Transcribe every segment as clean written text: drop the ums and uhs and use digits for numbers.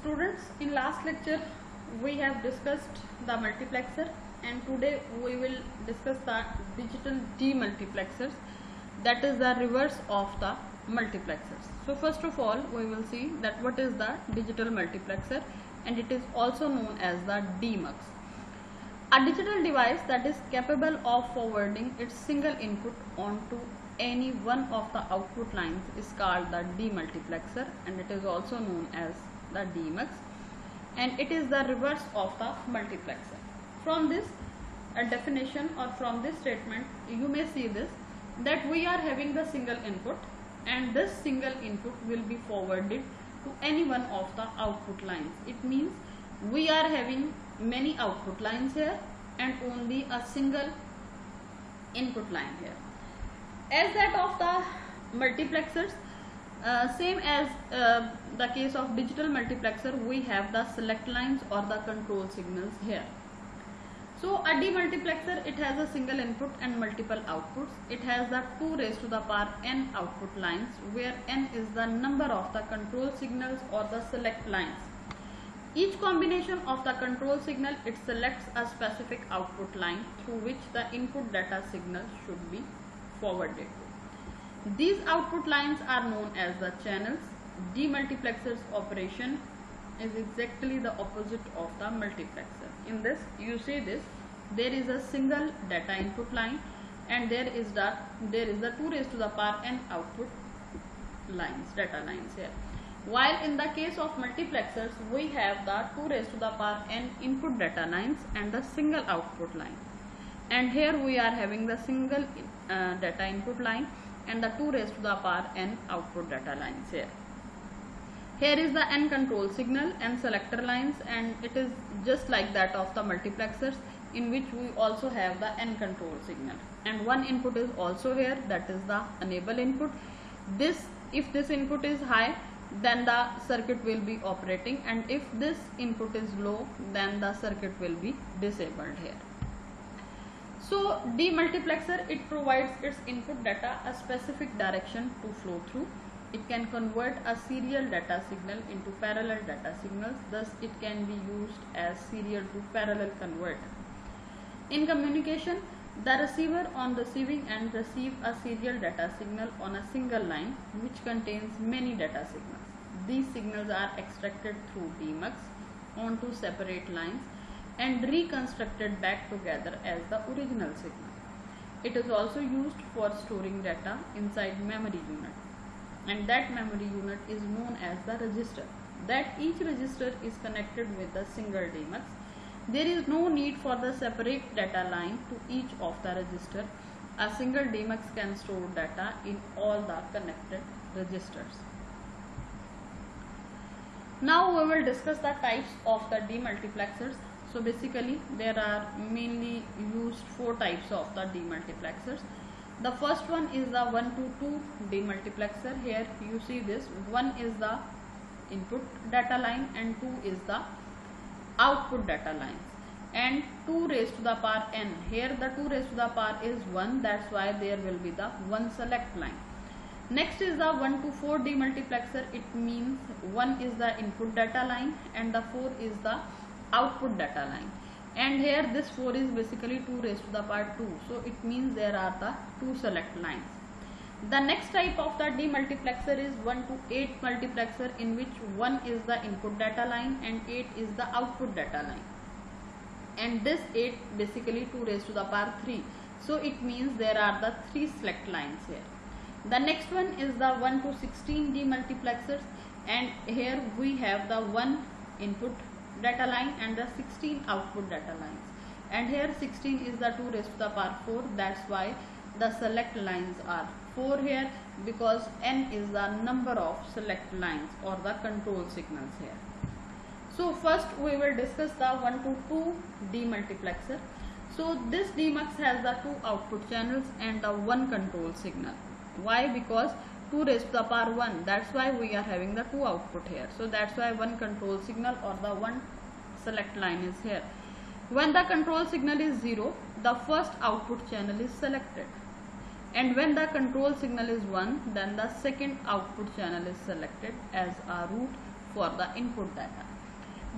Students, in last lecture we have discussed the multiplexer, and today we will discuss the digital demultiplexers, that is the reverse of the multiplexers. So first of all we will see that what is the digital multiplexer, and it is also known as the DMUX. A digital device that is capable of forwarding its single input onto any one of the output lines is called the demultiplexer, and it is also known as the DMUX, and it is the reverse of the multiplexer. From this definition, or from this statement, you may see this, that we are having the single input, and this single input will be forwarded to any one of the output lines. It means we are having many output lines here and only a single input line here. As that of the multiplexers, same as the case of digital multiplexer, we have the select lines or the control signals here. So a demultiplexer, it has a single input and multiple outputs. It has the 2 raised to the power n output lines, where n is the number of the control signals or the select lines. Each combination of the control signal, it selects a specific output line through which the input data signal should be forwarded to. These output lines are known as the channels. Demultiplexer's operation is exactly the opposite of the multiplexer. In this, you see this, there is a single data input line, and there is the 2 raised to the power n output lines, data lines here. While in the case of multiplexers, we have the 2 raised to the power n input data lines and the single output line. And here we are having the single data input line and the 2 raised to the power n output data lines here. Here is the n control signal and selector lines, and it is just like that of the multiplexers, in which we also have the n control signal. And one input is also here, that is the enable input. If this input is high, then the circuit will be operating, and if this input is low, then the circuit will be disabled here. So demultiplexer, it provides its input data a specific direction to flow through. It can convert a serial data signal into parallel data signals, thus it can be used as serial to parallel converter. In communication, the receiver on receiving end receives a serial data signal on a single line which contains many data signals. These signals are extracted through DMUX onto separate lines and reconstructed back together as the original signal. It is also used for storing data inside memory unit, and that memory unit is known as the register. That each register is connected with a single DMUX. There is no need for the separate data line to each of the register. A single DMUX can store data in all the connected registers. Now we will discuss the types of the demultiplexers. So basically there are mainly used 4 types of the demultiplexers. The first one is the 1 to 2 demultiplexer. Here you see this, 1 is the input data line and 2 is the output data lines, and 2 raised to the power n. Here the 2 raised to the power is 1, that's why there will be the 1 select line. Next is the 1 to 4 demultiplexer. It means 1 is the input data line and the 4 is the output data line, and here this 4 is basically 2 raised to the power 2, so it means there are the 2 select lines. The next type of the demultiplexer is 1 to 8 multiplexer, in which 1 is the input data line and 8 is the output data line, and this 8 basically 2 raised to the power 3, so it means there are the 3 select lines here. The next one is the 1 to 16 demultiplexers, and here we have the 1 input data line and the 16 output data lines, and here 16 is the 2 raised to the power 4, that's why the select lines are 4 here, because n is the number of select lines or the control signals here. So first we will discuss the 1 to 2 demultiplexer. So this DMUX has the 2 output channels and the 1 control signal. Why? Because 2 raised to the power 1, that's why we are having the 2 output here, so that's why 1 control signal or the 1 select line is here. When the control signal is 0, the first output channel is selected, and when the control signal is 1, then the second output channel is selected as a route for the input data.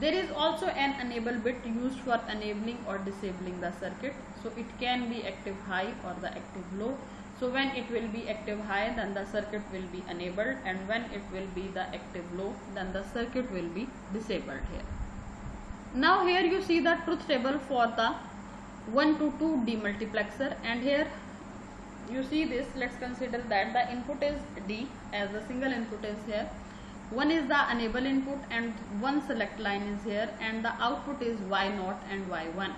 There is also an enable bit used for enabling or disabling the circuit. So it can be active high or the active low. So when it will be active high, then the circuit will be enabled, and when it will be the active low, then the circuit will be disabled here. Now here you see the truth table for the 1 to 2 demultiplexer, and here you see this. Let's consider that the input is D, as the single input is here. One is the enable input and one select line is here, and the output is Y0 and Y1.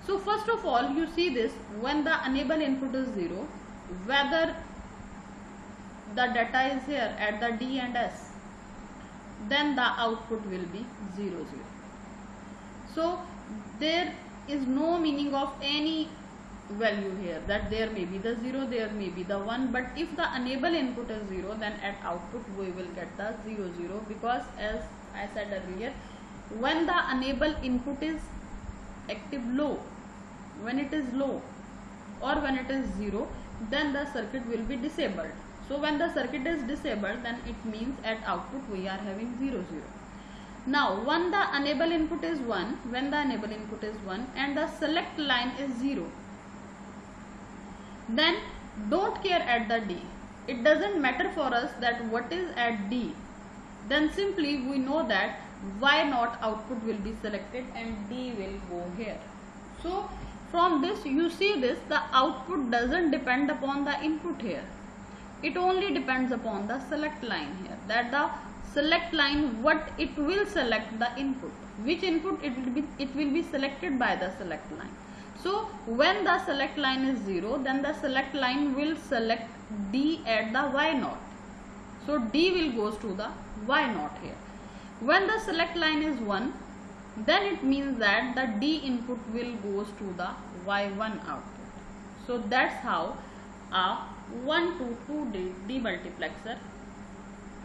So first of all, you see this, when the enable input is 0, whether the data is here at the D and S, then the output will be 0, 0. So there is no meaning of any value here, that there may be the 0, there may be the 1, but if the enable input is 0, then at output we will get the 0, 0, because as I said earlier, when the enable input is active low, when it is low or when it is 0, then the circuit will be disabled. So when the circuit is disabled, then it means at output we are having 0, 0. Now when the enable input is 1, when the enable input is 1 and the select line is 0, then don't care at the D. It doesn't matter for us that what is at D. Then simply we know that Y0 output will be selected and D will go here. So from this you see this, the output doesn't depend upon the input here. It only depends upon the select line here, that the select line, what it will select the input, which input it will be selected by the select line. So when the select line is 0, then the select line will select D at the Y0. So D will goes to the Y0 here. When the select line is 1, then it means that the D input will goes to the Y1 output. So that's how a 1 to 2 demultiplexer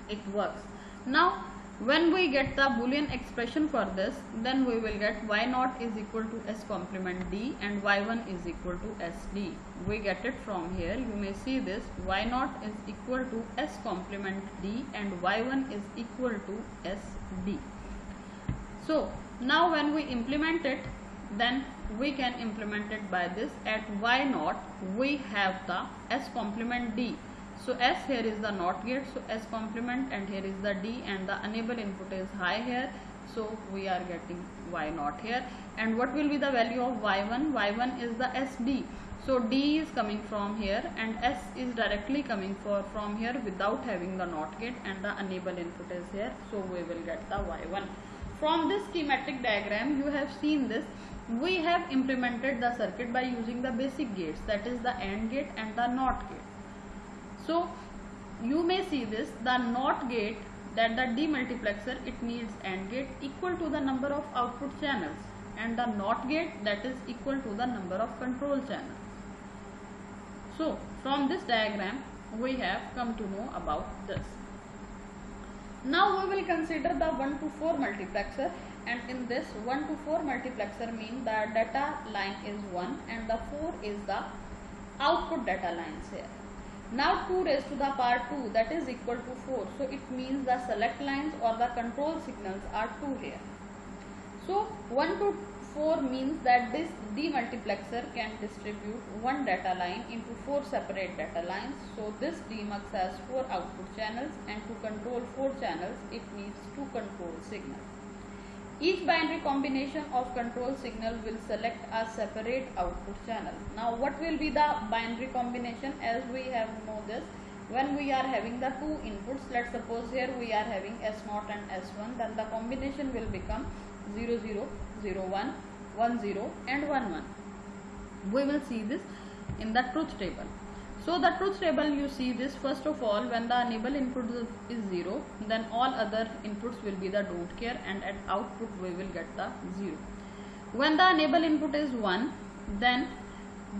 it works. Now when we get the Boolean expression for this, then we will get Y0 is equal to S complement D and Y1 is equal to SD. We get it from here. You may see this, Y0 is equal to S complement D and Y1 is equal to SD. So now when we implement it, then we can implement it by this. At Y0 we have the S complement D. So S here is the NOT gate, so S complement, and here is the D, and the enable input is high here, so we are getting Y0 here. And what will be the value of Y1? Y1 is the SD, so D is coming from here and S is directly coming from here without having the NOT gate, and the enable input is here, so we will get the Y1. From this schematic diagram you have seen this, we have implemented the circuit by using the basic gates, that is the AND gate and the NOT gate. So you may see this, the NOT gate, that the demultiplexer, it needs AND gate equal to the number of output channels, and the NOT gate, that is equal to the number of control channels. So from this diagram we have come to know about this. Now we will consider the 1 to 4 multiplexer, and in this 1 to 4 multiplexer means the data line is 1 and the 4 is the output data lines here. Now 2 raised to the power 2, that is equal to 4. So it means the select lines or the control signals are 2 here. So 1 to 4 means that this demultiplexer can distribute one data line into 4 separate data lines. So this demux has 4 output channels, and to control 4 channels it needs 2 control signals. Each binary combination of control signal will select a separate output channel. Now what will be the binary combination? As we have know this, when we are having the two inputs, let's suppose here we are having S0 and S1, then the combination will become 0, 0, 0, 1, 1, 0 and 1, 1. We will see this in the truth table. So the truth table, you see this, first of all, when the enable input is 0, then all other inputs will be the don't care, and at output we will get the 0. When the enable input is 1, then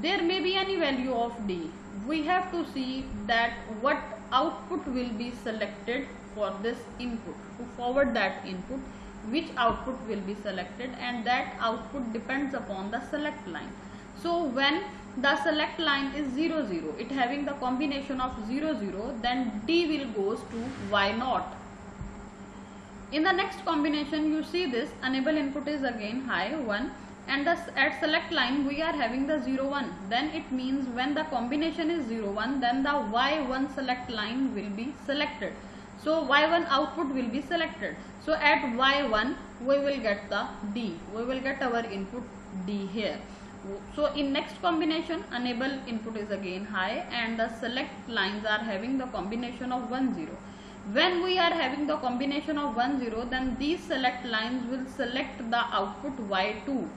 there may be any value of D. We have to see that what output will be selected for this input. To forward that input, which output will be selected, and that output depends upon the select line. So when the select line is 0, 0, it having the combination of 0, 0, then D will goes to Y0. In the next combination, you see this enable input is again high 1, and at select line we are having the 0 1. Then it means when the combination is 0 1, then the Y1 select line will be selected. So Y1 output will be selected. So at Y1 we will get the D. We will get our input D here. So in next combination, enable input is again high, and the select lines are having the combination of 1 0. When we are having the combination of 1 0, then these select lines will select the output Y2,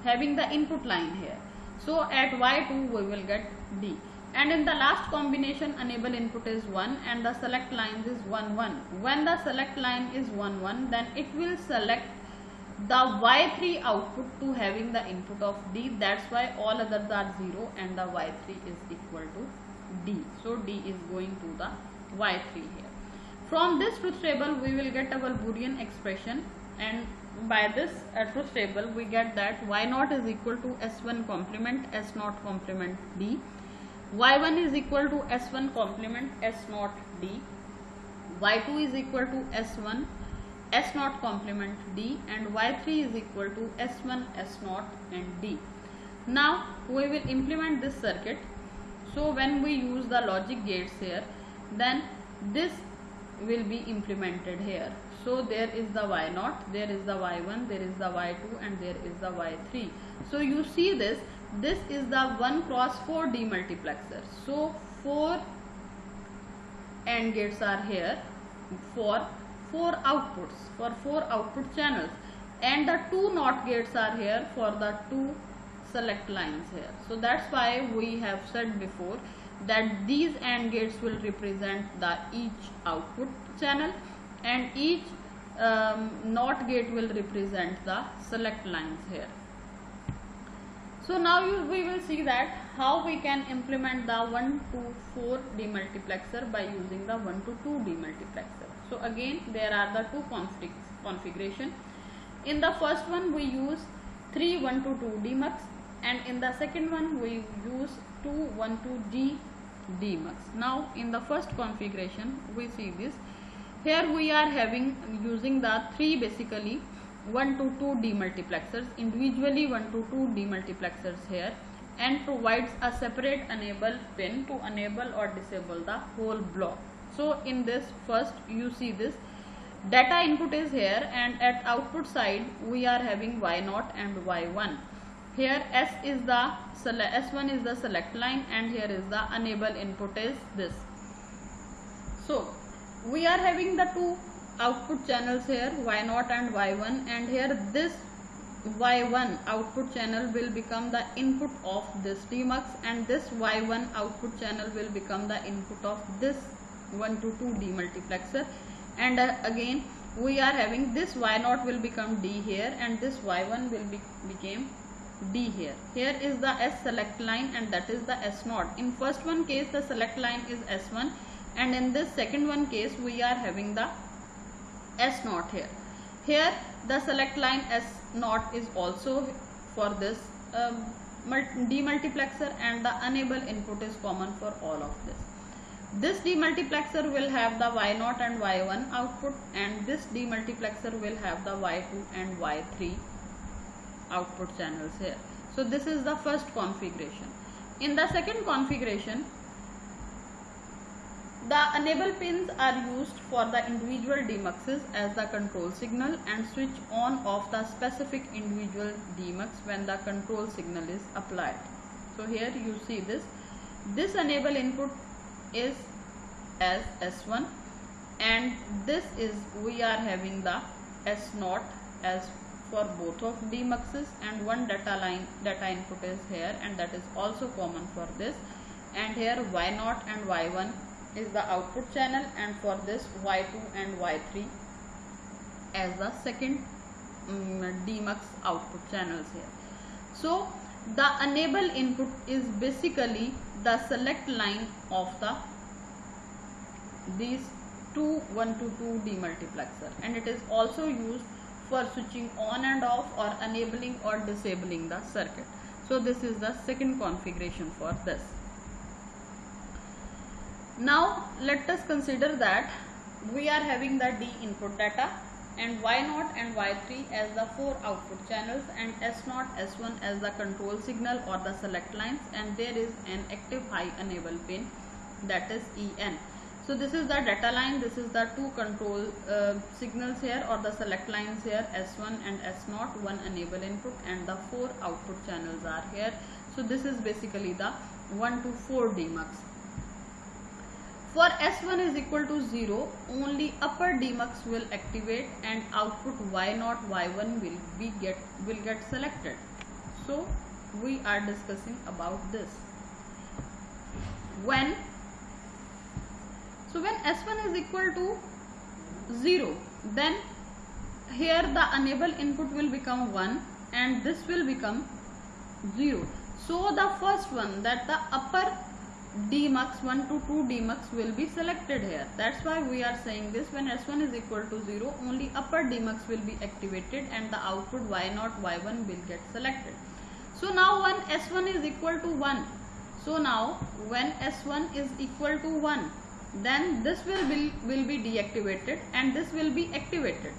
having the input line here. So at Y2 we will get D. And in the last combination, enable input is 1 and the select lines is 1 1. When the select line is 1 1, then it will select the Y3 output to having the input of D. That's why all others are 0 and the Y3 is equal to D. So D is going to the Y3 here. From this truth table we will get our Boolean expression, and by this truth table we get that Y0 is equal to S1 complement S0 complement D. Y1 is equal to S1 complement S0 D. Y2 is equal to S1 S0 complement D, and Y3 is equal to S1 S0 and D. Now we will implement this circuit. So when we use the logic gates here, then this will be implemented here. So there is the Y0, there is the Y1, there is the Y2, and there is the Y3. So you see this is the 1 cross 4 demultiplexer. So 4 AND gates are here for 4 outputs, for 4 output channels, and the 2 NOT gates are here for the 2 select lines here. So that's why we have said before that these AND gates will represent the each output channel, and each NOT gate will represent the select lines here. So now we will see that how we can implement the 1 to 4 demultiplexer by using the 1 to 2 demultiplexer. So again there are the two configuration. In the first one we use 3 1 to 2 demux, and in the second one we use 2 1 to D demux. Now in the first configuration we see this. Here we are having using the 3 basically 1 to 2 demultiplexers, individually 1 to 2 demultiplexers here, and provides a separate enable pin to enable or disable the whole block. So in this first you see this data input is here, and at output side we are having Y0 and Y1. Here S1 is the select line, and here is the enable input is this. So we are having the 2 output channels here, Y0 and Y1, and here this Y1 output channel will become the input of this demux, and this Y1 output channel will become the input of this 1 to 2 demultiplexer. And again we are having this Y0 will become D here, and this Y1 will became D here. Here is the S select line, and that is the S0. In first one case the select line is S1, and in this second one case we are having the S0 here. Here the select line S0 is also for this demultiplexer, and the enable input is common for all of this. This demultiplexer will have the Y0 and Y1 output, and this demultiplexer will have the Y2 and Y3 output channels here. So this is the first configuration. In the second configuration, the enable pins are used for the individual demuxes as the control signal, and switch on off the specific individual demux when the control signal is applied. So here you see this enable input is as S1, and this is we are having the S0 as for both of demuxes, and one data input is here, and that is also common for this. And here Y0 and Y1 is the output channel, and for this Y2 and Y3 as the second demux output channels here. So the enable input is basically the select line of these 2 1 to 2 demultiplexer, and it is also used for switching on and off or enabling or disabling the circuit. So this is the second configuration for this. Now let us consider that we are having the D input data, and Y0 and Y3 as the 4 output channels, and S0, S1 as the control signal or the select lines, and there is an active high enable pin, that is EN. So this is the data line, this is the two control signals here or the select lines here, S1 and S0, one enable input, and the 4 output channels are here. So this is basically the 1 to 4 demux. For S1 is equal to 0, only upper demux will activate and output Y0, Y1 will get selected. So we are discussing about this. When S1 is equal to 0, then here the enable input will become 1 and this will become 0. So the first one, that the upper demux 1 to 2 demux will be selected here. That's why we are saying this. When S1 is equal to 0, only upper demux will be activated and the output Y0, Y1 will get selected. So now when S1 is equal to 1, so now when S1 is equal to 1, then this will be deactivated and this will be activated.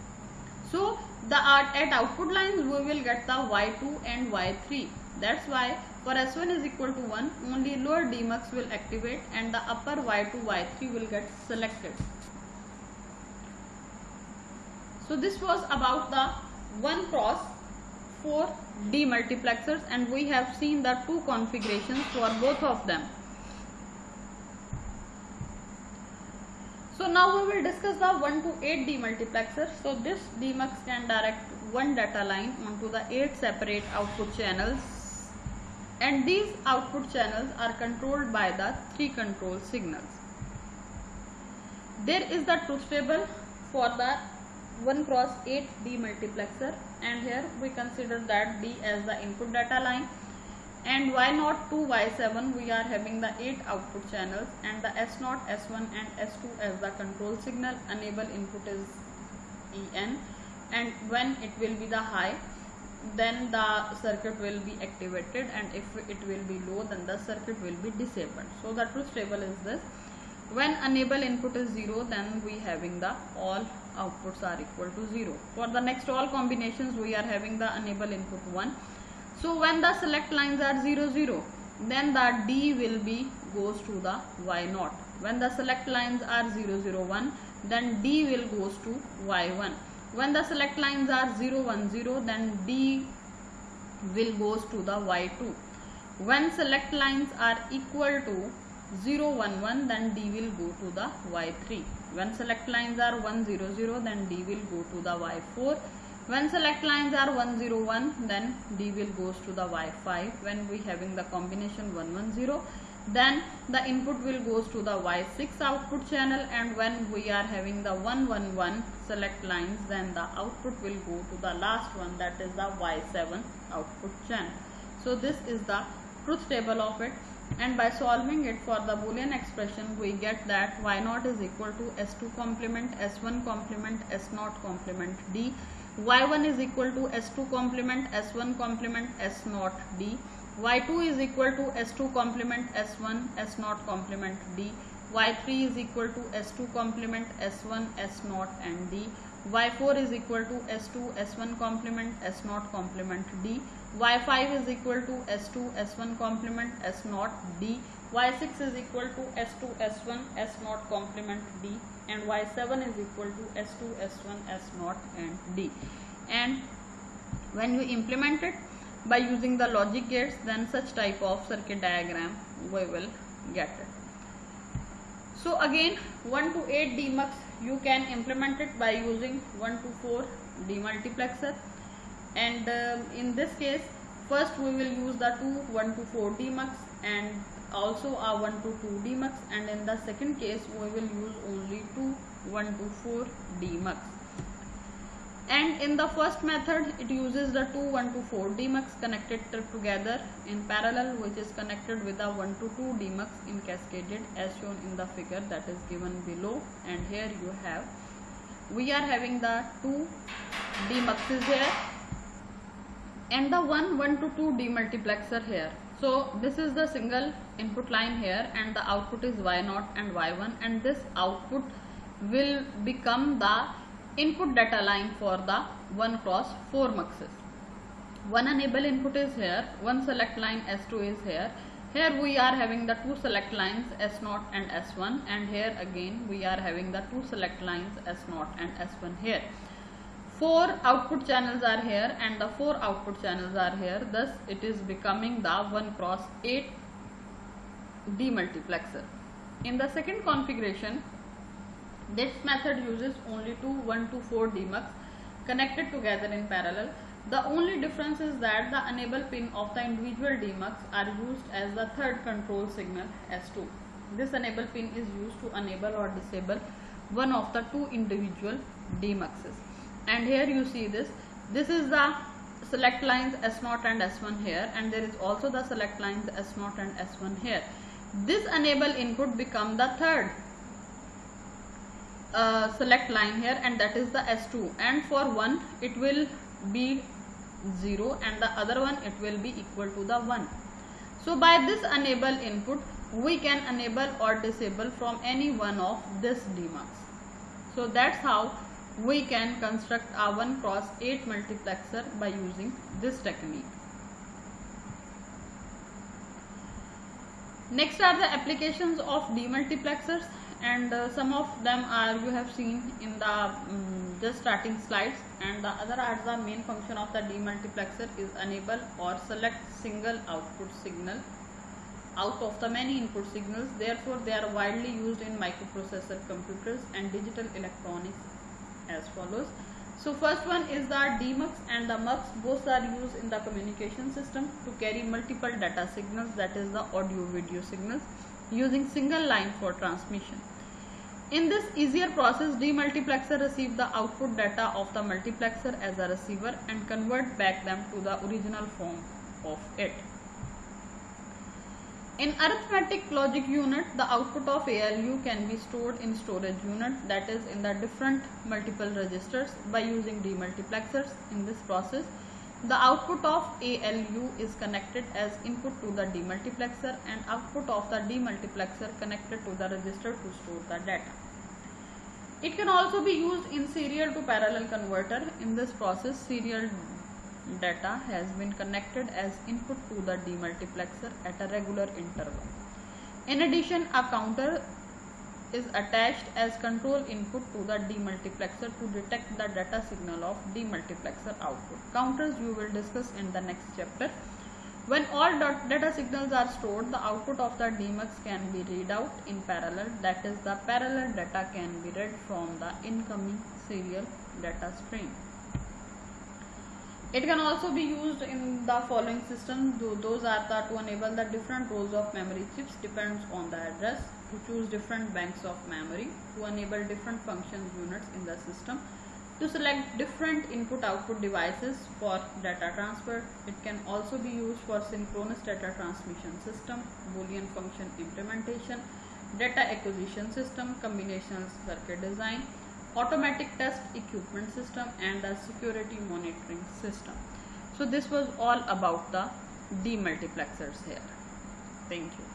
So the at output lines we will get the Y2 and Y3. That's why for S1 is equal to 1, only lower demux will activate and the upper Y2, Y3 will get selected. So this was about the 1 cross 4 demultiplexers, and we have seen the two configurations for both of them. So now we will discuss the 1 to 8 demultiplexer. So this demux can direct one data line onto the 8 separate output channels, and these output channels are controlled by the 3 control signals. There is the truth table for the 1 cross 8 demultiplexer, and here we consider that D as the input data line, and Y0 to Y7 we are having the 8 output channels, and the S0, S1 and S2 as the control signal. Enable input is EN, and when it will be the high, then the circuit will be activated, and if it will be low, then the circuit will be disabled. So the truth table is this. When enable input is 0, then we having the all outputs are equal to 0. For the next all combinations we are having the enable input 1. So when the select lines are 0, 0, then the D will be goes to the Y0. When the select lines are 0, 0, 1, then D will goes to Y1. When the select lines are 0, 1, 0, then D will goes to the Y2. When select lines are equal to 0, 1, 1, then D will go to the Y3. When select lines are 1, 0, 0, then D will go to the Y4. When select lines are 1, 0, 1, then D will goes to the Y5. When we having the combination 1, 1, 0, then the input will goes to the Y6 output channel, and when we are having the 1, 1, 1 select lines, then the output will go to the last one, that is the Y7 output channel. So this is the truth table of it, and by solving it for the Boolean expression we get that Y0 is equal to S2 complement S1 complement S0 complement D. Y1 is equal to S2 complement S1 complement S0 D. Y2 is equal to S2 complement S1 S0 complement D. Y3 is equal to S2 complement S1 S0 and D. Y4 is equal to S2 S1 complement S0 complement D. Y5 is equal to S2 S1 complement S0 D. Y6 is equal to S2 S1 S0 complement D, and Y7 is equal to S2 S1 S0 and D. And when you implement it by using the logic gates, then such type of circuit diagram we will get it. So again 1 to 8 demux you can implement it by using 1 to 4 demultiplexer, and in this case first we will use the two 1 to 4 demux and also a 1 to 2 demux, and in the second case we will use only two 1 to 4 demux. And in the first method it uses the two 1 to 4 demux connected together in parallel, which is connected with the 1 to 2 demux in cascaded as shown in the figure that is given below. And here you have, we are having the two demuxes here and the 1 to 2 demultiplexer here. So this is the single input line here, and the output is Y0 and Y1, and this output will become the input data line for the 1x4 muxes. One enable input is here, one select line S2 is here. Here we are having the two select lines S0 and S1, and here again we are having the two select lines S0 and S1 here. 4 output channels are here and the 4 output channels are here, thus it is becoming the 1x8 demultiplexer. In the second configuration, this method uses only two 1 to 4 demux connected together in parallel. The only difference is that the enable pin of the individual demux are used as the third control signal S2. This enable pin is used to enable or disable one of the two individual demuxes. And here you see this is the select lines S0 and S1 here, and there is also the select lines S0 and S1 here. This enable input become the third select line here, and that is the S2, and for one it will be 0 and the other one it will be equal to the 1. So by this enable input we can enable or disable from any one of this demux. So that's how we can construct a 1x8 multiplexer by using this technique. Next are the applications of demultiplexers, and some of them are you have seen in the just starting slides, and the other are the main function of the demultiplexer is enable or select single output signal out of the many input signals. Therefore they are widely used in microprocessor computers and digital electronics as follows. So first one is the demux and the mux, both are used in the communication system to carry multiple data signals, that is the audio video signals, using single line for transmission. In this easier process, demultiplexer receive the output data of the multiplexer as a receiver and convert back them to the original form of it. In arithmetic logic unit, the output of ALU can be stored in storage unit, that is in the different multiple registers, by using demultiplexers. In this process, the output of ALU is connected as input to the demultiplexer and output of the demultiplexer connected to the register to store the data. It can also be used in serial to parallel converter. In this process, serial data has been connected as input to the demultiplexer at a regular interval. In addition, a counter is attached as control input to the demultiplexer to detect the data signal of demultiplexer output. Counters you will discuss in the next chapter. When all data signals are stored, the output of the demux can be read out in parallel, that is the parallel data can be read from the incoming serial data stream. It can also be used in the following system. Those are to enable the different rows of memory chips depends on the address, to choose different banks of memory, to enable different functions units in the system, to select different input output devices for data transfer. It can also be used for synchronous data transmission system, Boolean function implementation, data acquisition system, combinational circuit design, automatic test equipment system, and a security monitoring system. So this was all about the demultiplexers here. Thank you.